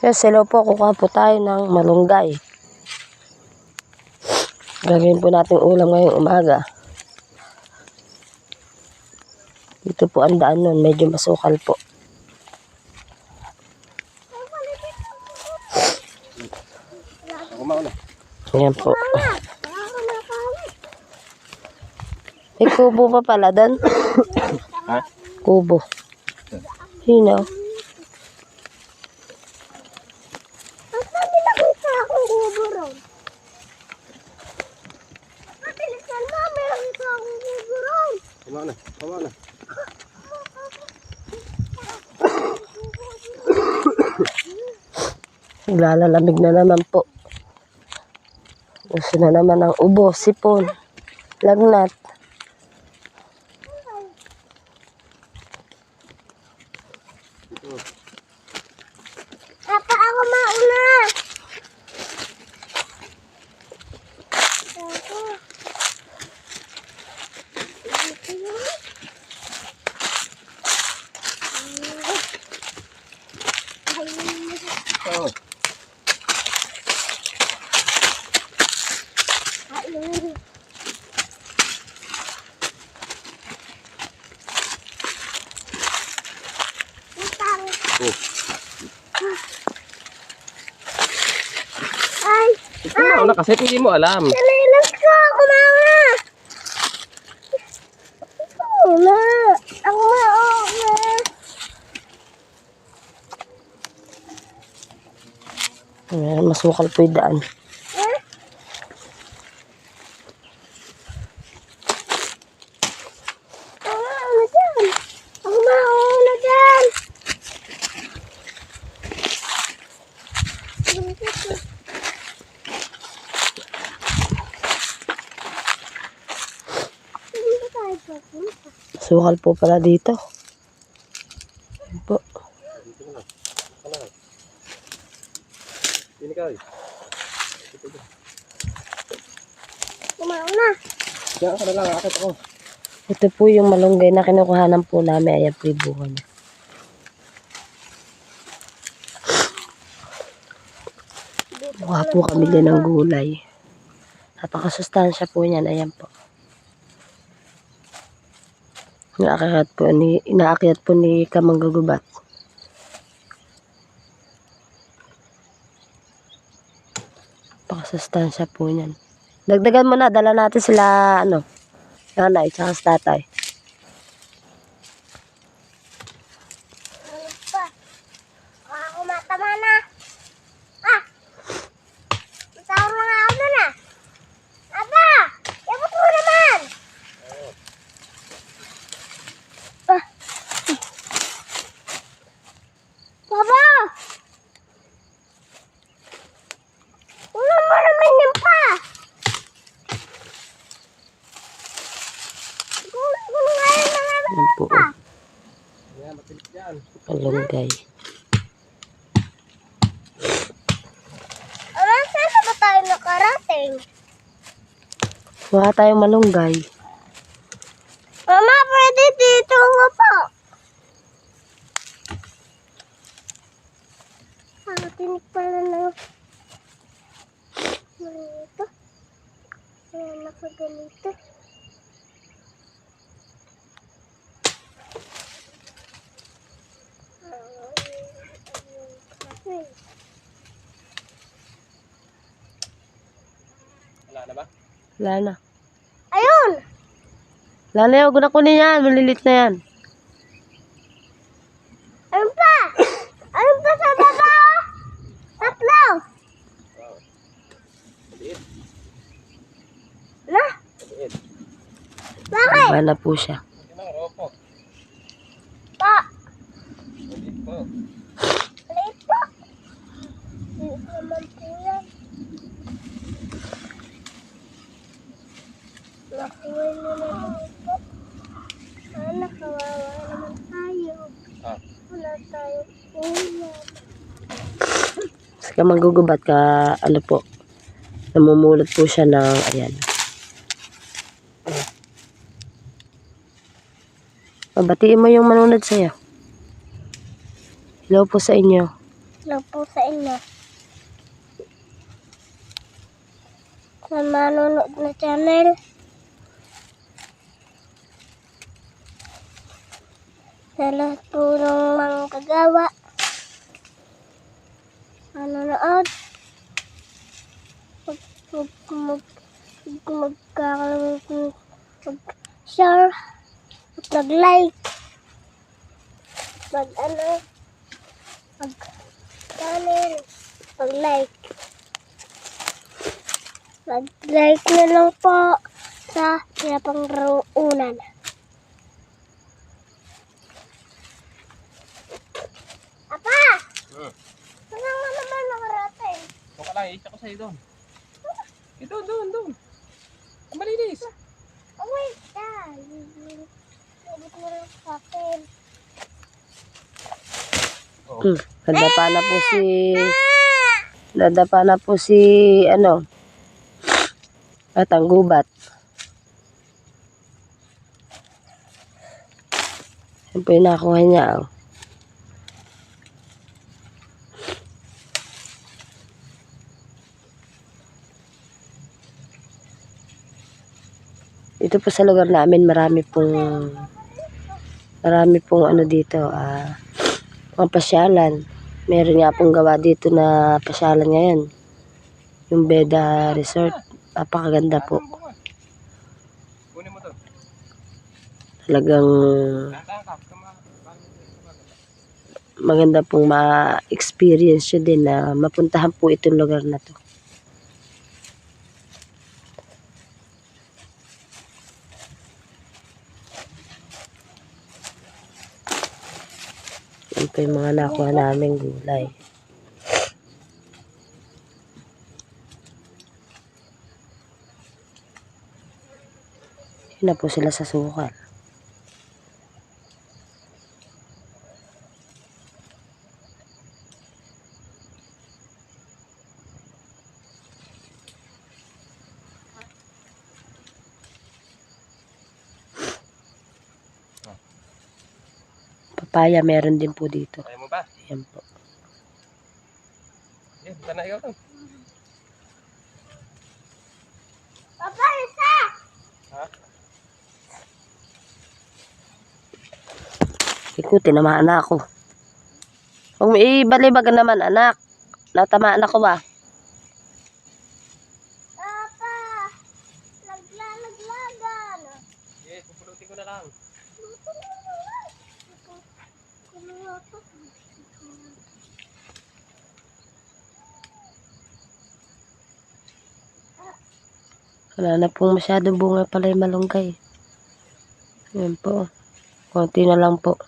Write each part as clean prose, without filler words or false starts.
Yes, hello po. Kukuha po tayo ng malunggay. Gagawin po natin ulam ngayong umaga. Dito po ang daan nun. Medyo masukal po. Ayan po. May kubo pa pala doon. Ha? Kubo. Yun o. Tama na. Naglalamig na naman po. Gusto na naman ang ubo, sipon, lagnat. Papa, ako mauna. Oh. Ay, Ikaw mauna kasi hindi mo alam. nalilas ko. Ako mauna. Ako mauna. Ako mauna. Ayan, masukal po yung daan. Ako mauna dyan. Ako mauna dyan. Hindi ba tayo papunta? Masukal po pala dito. Ayan po. Sini ka. Ako mauna. Diyan ka na lang, akit ako. Ito po yung malunggay na kinukuhanan po namin. Ayan po yung bunga niya. Mukha po kami din ng gulay. Napakasustansya po niyan. Ayan po. Inaakyat po ni Kamanggagubat. Napakasustansya po niyan. Dagdagan mo na. Dala natin sila, nanay, tsaka sa tatay. Ano pa? Ako matama na. Ah! Matawag na nga ako doon ah. Aba! Yabot mo naman! Ah! Baba! Ulo mo naman yan pa! Gusto mo nga yun mga Ayan po. Ayan, matilis yan. Malunggay. saan na ba tayo nakarating? Mukha tayong malunggay. Mama, pwede dito nga po. Tinik pala na ganito. Ayan, nakaganito. Wala na ba? Wala na. Ayun! Wala na yun. Huwag na kunin yan. Malilit na yan. Ayun pa! Ayun pa sa baba! Tatlo! Wow. Maliit. Na? Maliit. Bakit? Iba na po siya. Hindi na, ropo. Pa! Maliit po. Maliit po! Maliit naman po yan. Nakuha na naman po. Kawawa naman tayo. Ah. Wala tayo ulam. Kasi Kamanggagubat ka, namumulot po siya ng, ayan. Pabatiin mo yung manunod sa'yo. Hello po sa inyo. lang po sa inyo. Sa manonood na channel. Sa lahat po ng mga kagawa. Manonood. Mag-share. Mag-like. Mag-channel. Mag-like. Mag-like na lang po sa pinapangruunan. Apa! Saan nga naman nakarating? Doon ka lang, isa ko sa'yo doon. Doon. Ang malinis. Oh my God! Sabi ko lang sa akin. Nadapa na po si ano, at ang gubat. Yan po yung nakuha niya. Oh. Ito po sa lugar namin marami pong ano dito, mga pasyalan. Meron nga pong gawa dito na pasyalan ngayon. Yung Beda Resort. Napakaganda po. Kunin mo to. Talagang maganda pong ma-experience nyo din na mapuntahan po itong lugar na to. Yan po yung mga nakuha naming gulay. Yun na po sila sa sukal. Papaya meron din po dito. Kaya mo ba? Ayan po. Yan, saan na ikaw to? Papa, isa! Ha? Ikaw, tinamaan na ako. Kung ibalibagan naman, anak. Natamaan ako ba? Papa! Naglalaglagan! Yes, pupulutin ko na lang. Wala na pong masyadong bunga pala yung malunggay. Ayan po. Konti na lang po.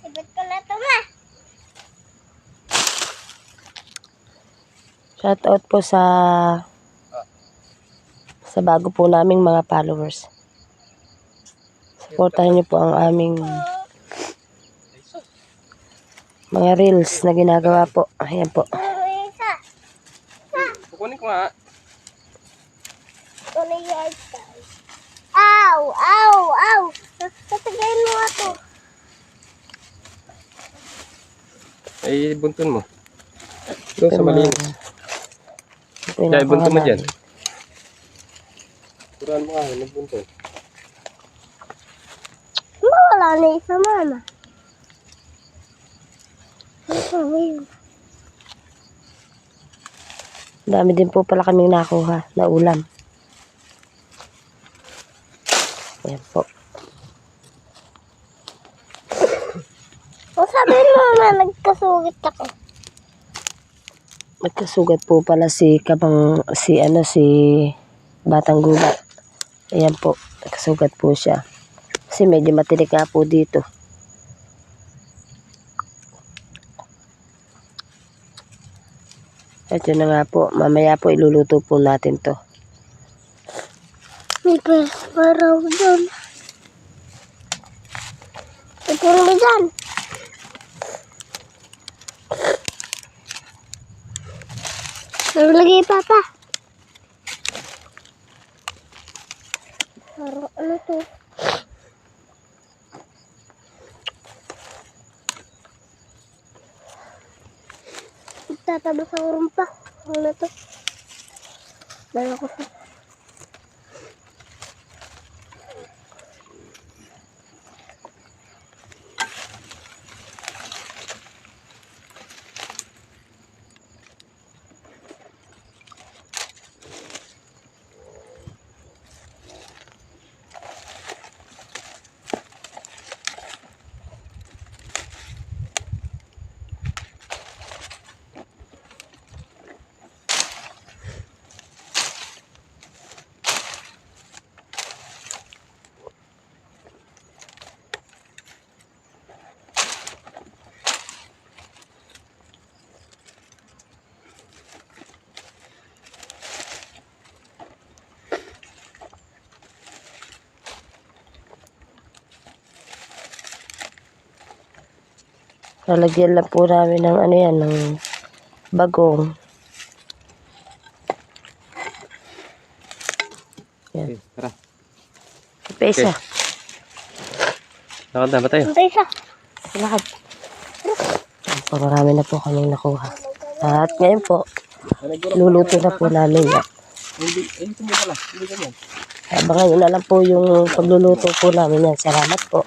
Sibot ko na ito, ma! Shout out po sa bago po naming mga followers. Supportahan niyo po ang aming mga reels na ginagawa po. Ayan po. Isa! Kukunin ko nga. Ano yan, guys? Ow! Ow! Ow! Tatagayin mo ako. Ay, buntun mo. Doon sa malinis. Ito yung Kaya buntun mo nakuha dyan. namin. Turuan mo nga, nagbuntun. Wala na isa, mama. Ang Dami din po pala kaming nakuha na ulam. Ayan po. sabi mo na nagkasugit ako. Nagkasugat po pala si Batang Gubat. Ayan po, nagkasugat po siya. Kasi medyo matinik nga po dito. At yun na nga po, mamaya po iluluto po natin to. May paraw doon. Ito mo dyan. Naglagay papa. Parang ano to? magtataba sa urong pa. Ano to? Dala ko sa... Lalagyan lang po namin ng ano yan, ng bagong. Okay, tara. Pesa. Lakad na ba tayo? Antay isa. Lakad. So, marami na po kaming nakuha. At ngayon po, luluto na po namin yan. Hindi, ito mo pala. Hindi ka yan. Abangan nyo na lang po yung pagluluto po namin yan. Salamat po.